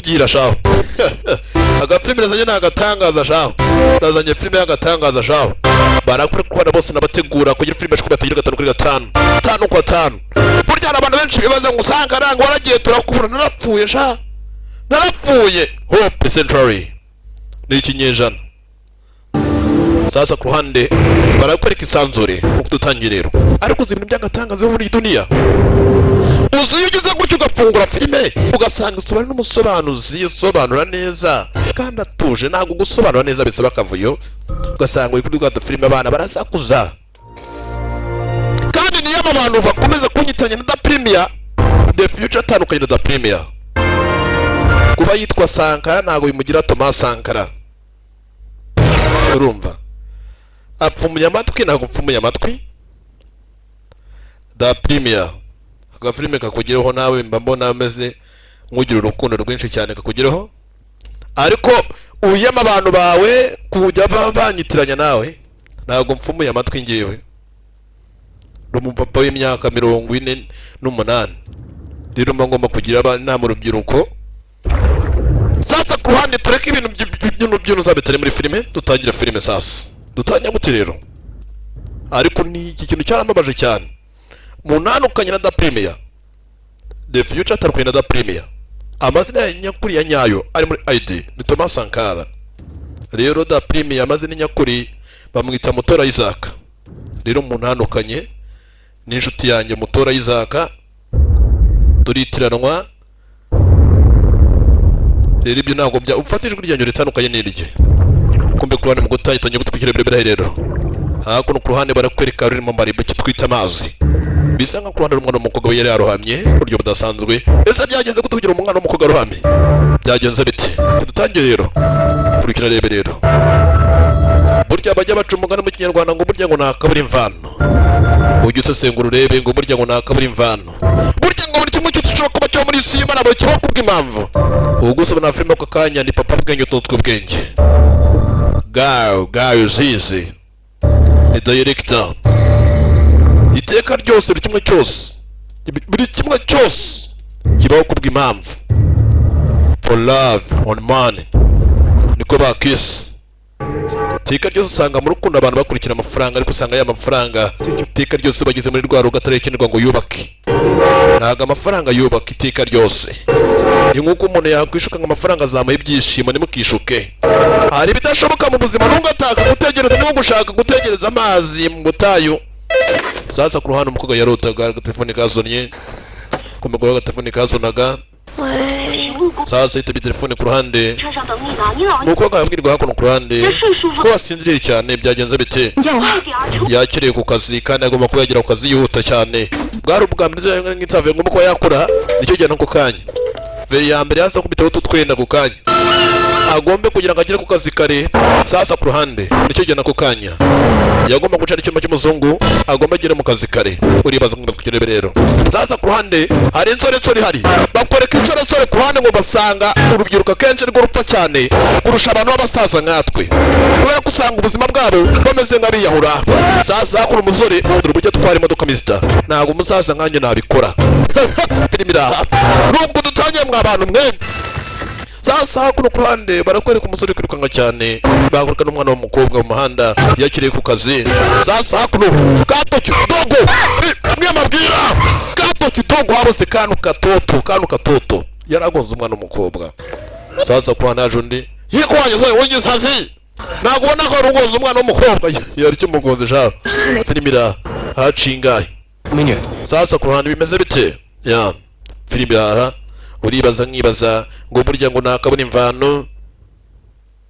gira shaho agafilime nazanye nagatangaza shaho nazanye filime y'agatangaza shaho barakora ko bose nabategura kugira filime cyo kubatagira 5 kuri 5 5 kwa 5 burya abantu benshi bibaza ngo usanga aranga waragiye turakubura narapfuye shaho narapfuye Hope Century ni ikinyejana sasa ku ruhande barakora ikisanzure uko dutangirero ariko ibintu by'agatangaza muri dunia uziyugeze gutyo ugafungura filime ugasanga isobanura n'umusobanuzi usobanura neza kandi atuje ntabwo gusobanura neza bisaba akavuyo ugasanga uri kuri filime abana barasakuza kandi niyo abantu bakomeza kunyitiranya na Premier The Future atandukanye na Premier kuba yitwa Sankara ntabwo bimugira Thomas Sankara urumva apfumuye amatwi ntabwo mpfumuye amatwi The Premier agafilime kakugireho nawe mbona ameze nk'ugira urukundo rwinshi cyane kakugireho ariko uyama abantu bawe kujya banyitiranya nawe ntabwo mpfumuye amatwi ngiyewe rumupapa w'imyaka 48 rero ngomba kugira abana mu rubyiruko sasa ku ruhande tureke ibintu by'uno bitari muri filime dutangira filime sasa dutanya gute rero ariko ni iki kintu cyarambabaje cyane munanukanye na Premier The Future atarukanye na Premier amazina ya nyakuri ya nyayo ari muri ID ni Thomas Sankara rero Premier amazina nyakuri bamwita Mutora Isaac rero munanukanye n'inshuti yanjye Mutora Isaac turitiranwa rero ibyo ntabwo bya ufatijwe iryanyo ritandukanye n'irye kumbe ku ruhande mu gutangitanya gutwikira birebire rero hakuno ku ruhande barakwereka rurimo maribe kitwita amazi bisa nka ku ruhande rumwe n'umukobwa we yari yarohamye buryo budasanzwe ese byagenze gute kugira umwana w'umukobwa arohamye byagenze bite kudutangiye rero kurikira rebe rero burya bajya baca umugani mu kinyarwanda ngo burya ngo nakabura imvano ujye usesengura urebe ngo burya ngo nakabura imvano burya ngo buri kimwe cyose gishobora kuba cyo muri isi y'Imana buri kiba kubw'impamvu ubu gusa na filime ako kanya ni papa bwenge ututwe ubwenge gayo zizi ni director iteka ryose buri kimwe cyose kibaho kubw'impamvu for love on money niko bakisi iteka ryose usanga mu rukundo abantu bakurikira amafaranga ariko usanga ya mafaranga iteka ryose bageze muri rwa rugo atarekenerwa ngo yubake ntabwo amafaranga yubaka iteka ryose ni nk'uko umuntu yakwishuka ngo amafaranga azamuha ibyishimo ntimukishuke hari ibidashoboka mu buzima ntungataka gutegereza niba gushaka gutegereza amazi mu butayu sasa ku ruhande umukobwa yarotaga agatelefoni kazonye ku mugore agatelefoni kazonaga sasa yita telefone ku ruhande umukobwa yambwirwa hakuno ku ruhande ko wasinziriye cyane byagenze bite yakiriye ku kazi kandi agomba kuba yagira ku kazi yihuta cyane bwari ubwa mbere nk'itavuye ngomba kuba yakora nicyo gihe n'ako kanya veri ya mbere hasa kubitaho tutwenda ku kanya agombe kugira ngo agere ku kazi kare sasa ku ruhande nicyo gihe n'ako kanya yagomba guca icyuma cy'umuzungu agomba agere mu kazi kare uribaza ngo bakugire rero sasa ku ruhande hari insoresore hari bakwereka insoresore ku ruhande ngo basanga urubyiruko kenshi rwo rupfa cyane kurusha abantu b'abasaza nkatwe kubera ko usanga ubuzima bwabo bameze nk'abiyahura sasa hakuru umusore urubujya twara imodoka Mr ntabwo umusaza nkanjye nabikora filmira nubwo dutangiye mwa abantu mwe sasa hakuno ku ruhande barakwereka umusore kwirukanka cyane bakoreka n'umwana w'umukobwa mu muhanda yakiriye ku kazi sasa hakuno kato kidogo mwe mabwira kato kidogo habose kanu katoto yaragonze umwana w'umukobwa sasa kwa naje undi yiko wanyeze ugisazi ntabwo ubona ko rugonze umwana w'umukobwa yari kimugonze sha filmira hacingaye sasa ku ruhande bimeze bite ya filmira uribaza nkibaza ngo burya ngo nakabona imvano